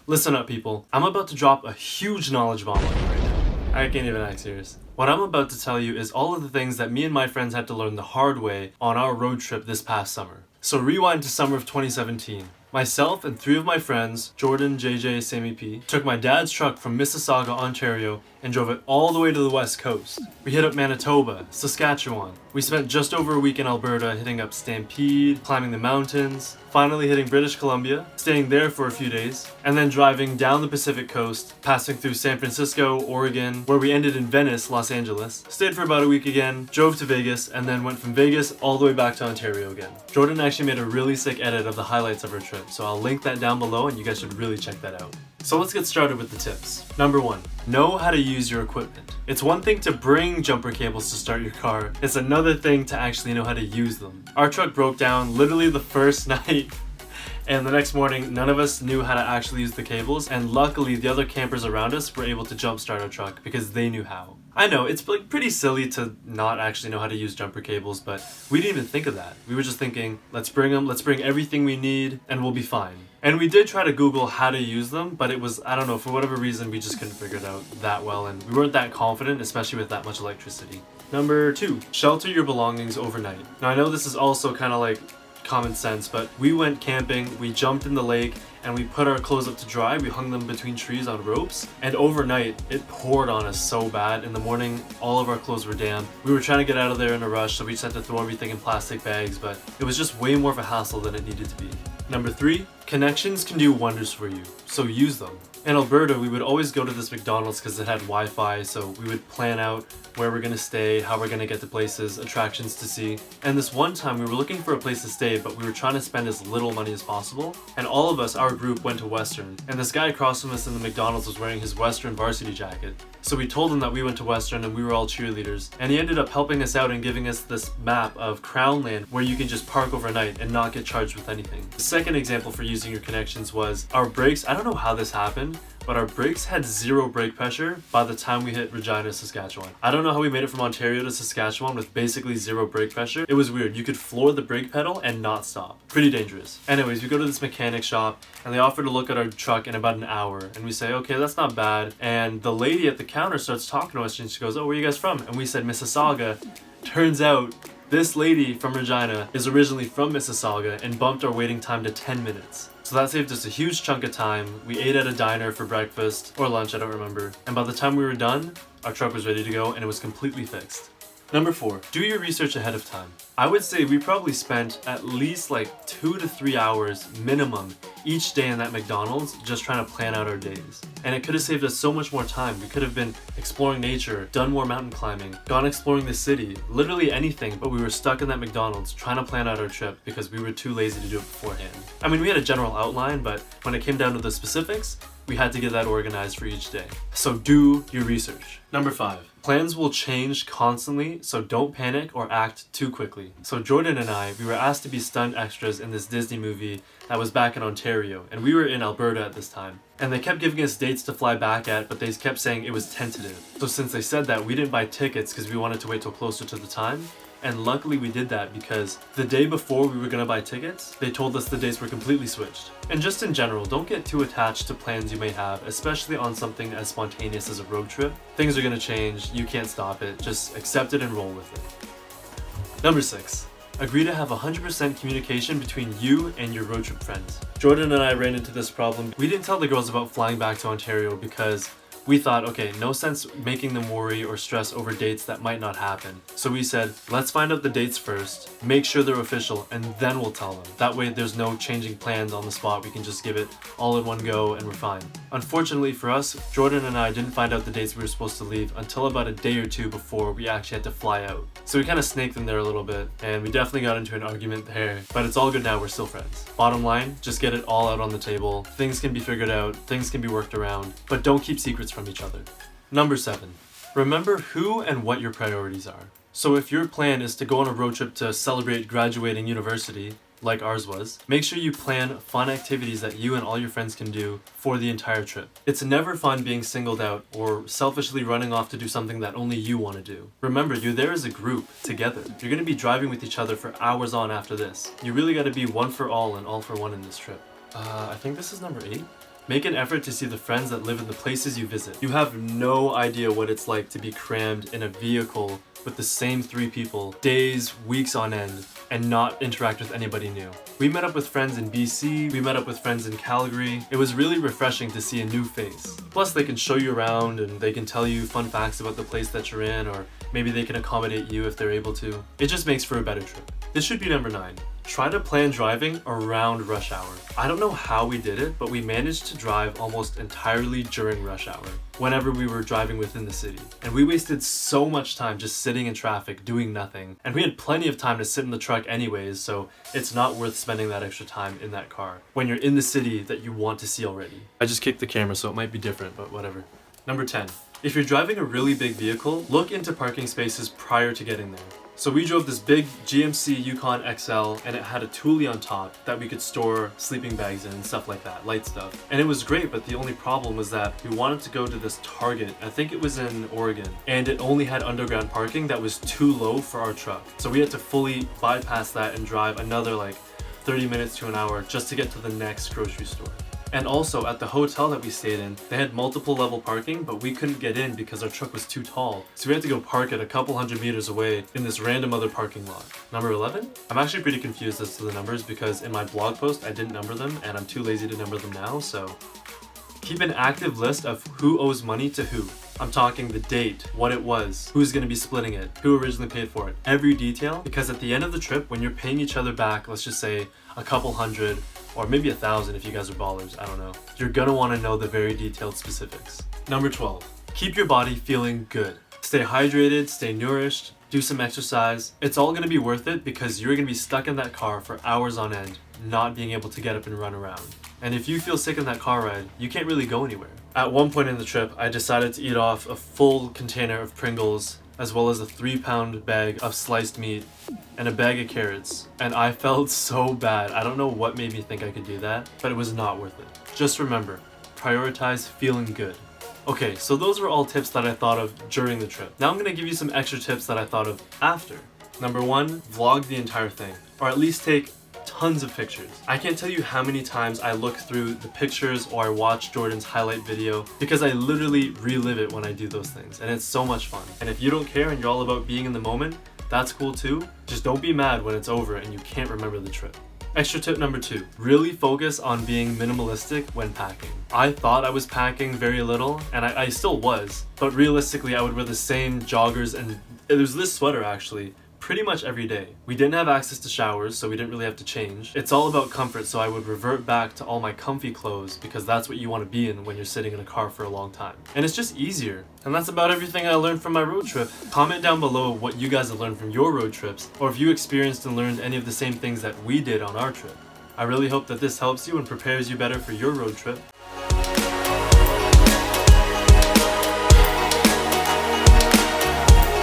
Listen up, people. I'm about to drop a huge knowledge bomb on you right now. I can't even act serious. What I'm about to tell you is all of the things that me and my friends had to learn the hard way on our road trip this past summer. So rewind to summer of 2017. Myself and 3 of my friends, Jordan, JJ, Sammy P, took my dad's truck from Mississauga, Ontario, and drove it all the way to the west coast. We hit up Manitoba, Saskatchewan. We spent just over a week in Alberta hitting up Stampede, climbing the mountains, finally hitting British Columbia, staying there for a few days, and then driving down the Pacific coast, passing through San Francisco, Oregon, where we ended in Venice, Los Angeles, stayed for about a week again, drove to Vegas, and then went from Vegas all the way back to Ontario again. Jordan actually made a really sick edit of the highlights of our trip, so I'll link that down below and you guys should really check that out. So let's get started with the tips. Number 1, know how to use your equipment. It's one thing to bring jumper cables to start your car, it's another thing to actually know how to use them. Our truck broke down literally the first night, and the next morning none of us knew how to actually use the cables, and luckily the other campers around us were able to jumpstart our truck because they knew how. I know, it's like pretty silly to not actually know how to use jumper cables, but we didn't even think of that. We were just thinking, let's bring them, let's bring everything we need, and we'll be fine. And we did try to Google how to use them, but it was, I don't know, for whatever reason, we just couldn't figure it out that well, and we weren't that confident, especially with that much electricity. Number 2, shelter your belongings overnight. Now I know this is also kind of like common sense, but we went camping, we jumped in the lake, and we put our clothes up to dry. We hung them between trees on ropes, and overnight it poured on us so bad. In the morning all of our clothes were damp. We were trying to get out of there in a rush, so we just had to throw everything in plastic bags, but it was just way more of a hassle than it needed to be. Number 3, connections can do wonders for you, so use them. In Alberta, we would always go to this McDonald's because it had Wi-Fi, so we would plan out where we're gonna stay, how we're gonna get to places, attractions to see. And this one time we were looking for a place to stay, but we were trying to spend as little money as possible. And all of us, our group, went to Western. And this guy across from us in the McDonald's was wearing his Western varsity jacket. So we told him that we went to Western and we were all cheerleaders. And he ended up helping us out and giving us this map of Crown Land where you can just park overnight and not get charged with anything. The second example for using your connections was our brakes. I don't know how this happened, but our brakes had 0 brake pressure by the time we hit Regina, Saskatchewan. I don't know how we made it from Ontario to Saskatchewan with basically 0 brake pressure. It was weird. You could floor the brake pedal and not stop. Pretty dangerous. Anyways, we go to this mechanic shop and they offer to look at our truck in about an hour. And we say, okay, that's not bad. And the lady at the counter starts talking to us and she goes, oh, where are you guys from? And we said Mississauga. Turns out this lady from Regina is originally from Mississauga and bumped our waiting time to 10 minutes. So that saved us a huge chunk of time. We ate at a diner for breakfast or lunch, I don't remember. And by the time we were done, our truck was ready to go and it was completely fixed. Number 4, do your research ahead of time. I would say we probably spent at least like 2 to 3 hours minimum each day in that McDonald's just trying to plan out our days. And it could have saved us so much more time. We could have been exploring nature, done more mountain climbing, gone exploring the city, literally anything, but we were stuck in that McDonald's trying to plan out our trip because we were too lazy to do it beforehand. I mean, we had a general outline, but when it came down to the specifics, we had to get that organized for each day. So do your research. Number 5, plans will change constantly, so don't panic or act too quickly. So Jordan and I, we were asked to be stunt extras in this Disney movie that was back in Ontario, and we were in Alberta at this time. And they kept giving us dates to fly back at, but they kept saying it was tentative. So since they said that, we didn't buy tickets because we wanted to wait till closer to the time. And luckily we did that because the day before we were gonna buy tickets, they told us the dates were completely switched. And just in general, don't get too attached to plans you may have, especially on something as spontaneous as a road trip. Things are gonna change, you can't stop it, just accept it and roll with it. Number 6, agree to have 100% communication between you and your road trip friends. Jordan and I ran into this problem. We didn't tell the girls about flying back to Ontario because we thought, okay, no sense making them worry or stress over dates that might not happen. So we said, let's find out the dates first, make sure they're official, and then we'll tell them. That way there's no changing plans on the spot. We can just give it all in one go and we're fine. Unfortunately for us, Jordan and I didn't find out the dates we were supposed to leave until about a day or 2 before we actually had to fly out. So we kind of snaked them there a little bit, and we definitely got into an argument there, but it's all good now, we're still friends. Bottom line, just get it all out on the table. Things can be figured out, things can be worked around, but don't keep secrets from each other. Number 7, remember who and what your priorities are. So if your plan is to go on a road trip to celebrate graduating university, like ours was, make sure you plan fun activities that you and all your friends can do for the entire trip. It's never fun being singled out or selfishly running off to do something that only you want to do. Remember, you're there as a group, together. You're going to be driving with each other for hours on after this. You really got to be one for all and all for one in this trip. I think this is number 8. Make an effort to see the friends that live in the places you visit. You have no idea what it's like to be crammed in a vehicle with the same 3 people, days, weeks on end, and not interact with anybody new. We met up with friends in BC, we met up with friends in Calgary. It was really refreshing to see a new face. Plus they can show you around and they can tell you fun facts about the place that you're in, or maybe they can accommodate you if they're able to. It just makes for a better trip. This should be number 9. Try to plan driving around rush hour. I don't know how we did it, but we managed to drive almost entirely during rush hour, whenever we were driving within the city. And we wasted so much time just sitting in traffic, doing nothing. And we had plenty of time to sit in the truck anyways, so it's not worth spending that extra time in that car when you're in the city that you want to see already. I just kicked the camera, so it might be different, but whatever. Number 10. If you're driving a really big vehicle, look into parking spaces prior to getting there. So we drove this big GMC Yukon XL, and it had a Thule on top that we could store sleeping bags in and stuff like that, light stuff. And it was great, but the only problem was that we wanted to go to this Target, I think it was in Oregon, and it only had underground parking that was too low for our truck. So we had to fully bypass that and drive another like 30 minutes to an hour just to get to the next grocery store. And also at the hotel that we stayed in, they had multiple level parking, but we couldn't get in because our truck was too tall. So we had to go park it a couple hundred meters away in this random other parking lot. Number 11? I'm actually pretty confused as to the numbers because in my blog post I didn't number them and I'm too lazy to number them now, so keep an active list of who owes money to who. I'm talking the date, what it was, who's going to be splitting it, who originally paid for it, every detail, because at the end of the trip, when you're paying each other back, let's just say a couple hundred, or maybe 1,000 if you guys are ballers, I don't know. You're gonna wanna know the very detailed specifics. Number 12, keep your body feeling good. Stay hydrated, stay nourished, do some exercise. It's all gonna be worth it because you're gonna be stuck in that car for hours on end, not being able to get up and run around. And if you feel sick in that car ride, you can't really go anywhere. At one point in the trip, I decided to eat off a full container of Pringles, as well as a 3-pound bag of sliced meat and a bag of carrots. And I felt so bad. I don't know what made me think I could do that, but it was not worth it. Just remember, prioritize feeling good. Okay, so those were all tips that I thought of during the trip. Now I'm gonna give you some extra tips that I thought of after. Number 1, vlog the entire thing, or at least take tons of pictures. I can't tell you how many times I look through the pictures or I watch Jordan's highlight video because I literally relive it when I do those things, and it's so much fun. And if you don't care and you're all about being in the moment, that's cool too. Just don't be mad when it's over and you can't remember the trip. Extra tip number 2, really focus on being minimalistic when packing. I thought I was packing very little, and I still was, but realistically I would wear the same joggers, and it was this sweater actually, pretty much every day. We didn't have access to showers, so we didn't really have to change. It's all about comfort, so I would revert back to all my comfy clothes because that's what you want to be in when you're sitting in a car for a long time. And it's just easier. And that's about everything I learned from my road trip. Comment down below what you guys have learned from your road trips, or if you experienced and learned any of the same things that we did on our trip. I really hope that this helps you and prepares you better for your road trip.